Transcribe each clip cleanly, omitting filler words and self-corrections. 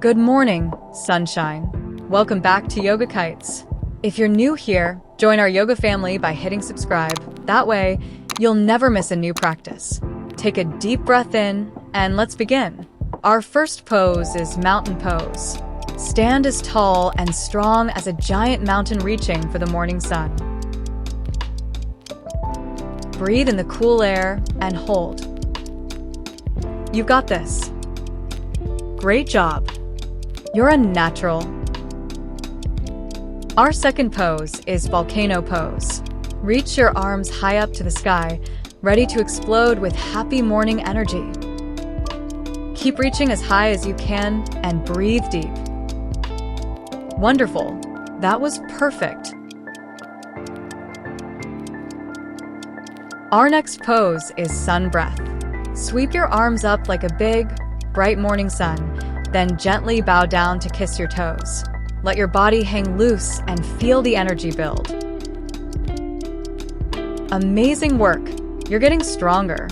Good morning, sunshine. Welcome back to Yoga Kites. If you're new here, join our yoga family by hitting subscribe. That way, you'll never miss a new practice. Take a deep breath in, and let's begin. Our first pose is mountain pose. Stand as tall and strong as a giant mountain reaching for the morning sun. Breathe in the cool air and hold. You've got this. Great job. You're a natural. Our second pose is volcano pose. Reach your arms high up to the sky, ready to explode with happy morning energy. Keep reaching as high as you can and breathe deep. Wonderful. That was perfect. Our next pose is sun breath. Sweep your arms up like a big, bright morning sun, then gently bow down to kiss your toes. Let your body hang loose and feel the energy build. Amazing work! You're getting stronger.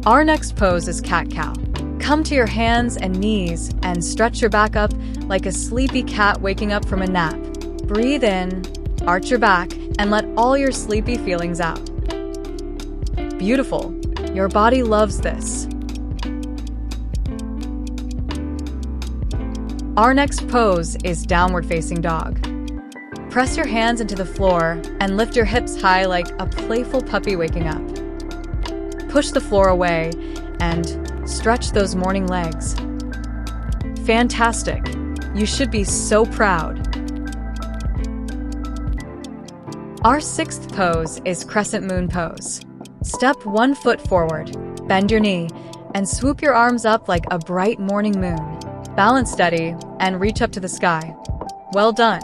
Our next pose is cat-cow. Come to your hands and knees and stretch your back up like a sleepy cat waking up from a nap. Breathe in, arch your back, and let all your sleepy feelings out. Beautiful. Your body loves this. Our next pose is downward facing dog. Press your hands into the floor and lift your hips high like a playful puppy waking up. Push the floor away and stretch those morning legs. Fantastic. You should be so proud. Our sixth pose is crescent moon pose. Step 1 foot forward, bend your knee, and swoop your arms up like a bright morning moon. Balance steady and reach up to the sky. Well done.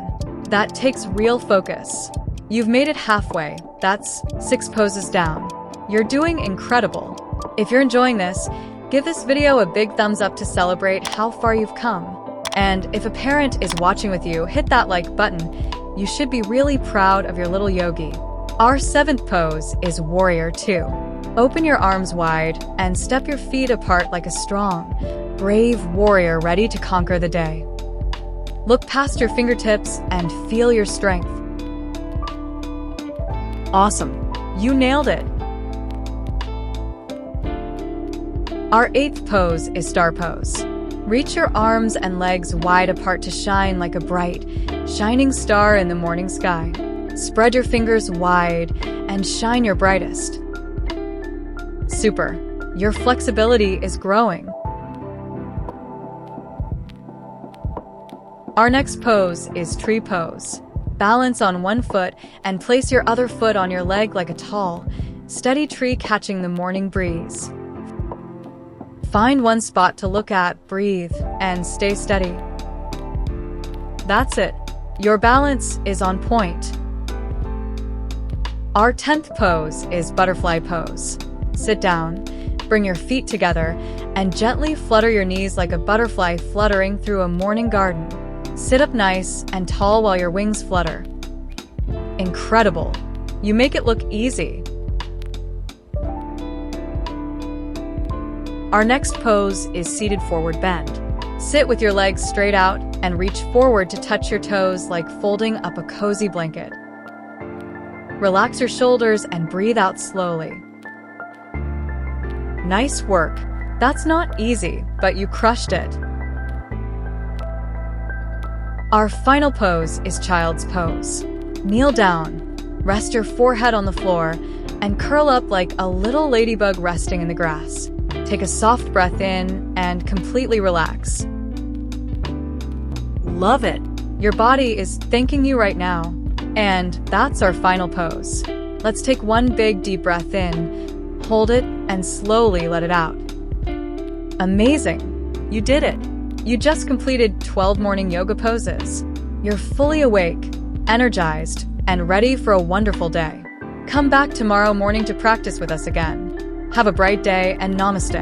That takes real focus. You've made it halfway. That's 6 poses down. You're doing incredible. If you're enjoying this, give this video a big thumbs up to celebrate how far you've come. And if a parent is watching with you, hit that like button. You should be really proud of your little yogi. Our 7th pose is Warrior 2. Open your arms wide and step your feet apart like a strong, brave warrior ready to conquer the day. Look past your fingertips and feel your strength. Awesome. You nailed it. Our 8th pose is star pose. Reach your arms and legs wide apart to shine like a bright, shining star in the morning sky. Spread your fingers wide and shine your brightest. Super. Your flexibility is growing. Our next pose is tree pose. Balance on one foot and place your other foot on your leg like a tall, steady tree catching the morning breeze. Find one spot to look at, breathe, and stay steady. That's it. Your balance is on point. Our 10th pose is butterfly pose. Sit down, bring your feet together, and gently flutter your knees like a butterfly fluttering through a morning garden. Sit up nice and tall while your wings flutter. Incredible. You make it look easy. Our next pose is seated forward bend. Sit with your legs straight out and reach forward to touch your toes like folding up a cozy blanket. Relax your shoulders and breathe out slowly. Nice work. That's not easy, but you crushed it. Our final pose is child's pose. Kneel down, rest your forehead on the floor, and curl up like a little ladybug resting in the grass. Take a soft breath in and completely relax. Love it. Your body is thanking you right now. And that's our final pose. Let's take one big deep breath in, hold it, and slowly let it out. Amazing! You did it! You just completed 12 morning yoga poses. You're fully awake, energized, and ready for a wonderful day. Come back tomorrow morning to practice with us again. Have a bright day and namaste.